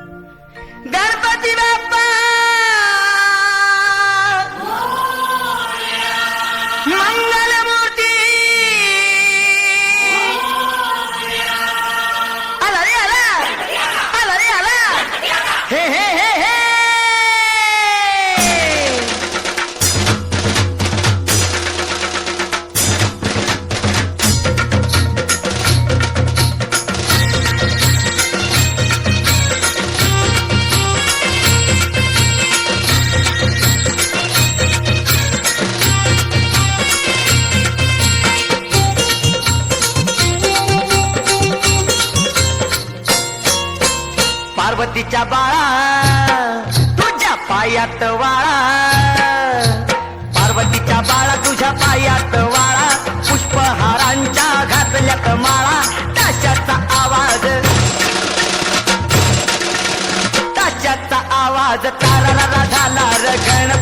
गणपती बाप्पा मंगलमूर्ती आला रे आला आला रे आला हे हे हे हे पार्वतीच्या बाळा तुझ्या पायात वाळा पार्वतीच्या बाळा तुझ्या पायात वाळा पुष्पहारांच्या घातल्यात माळा ताशाचा आवाज ताराला झाला र गणपती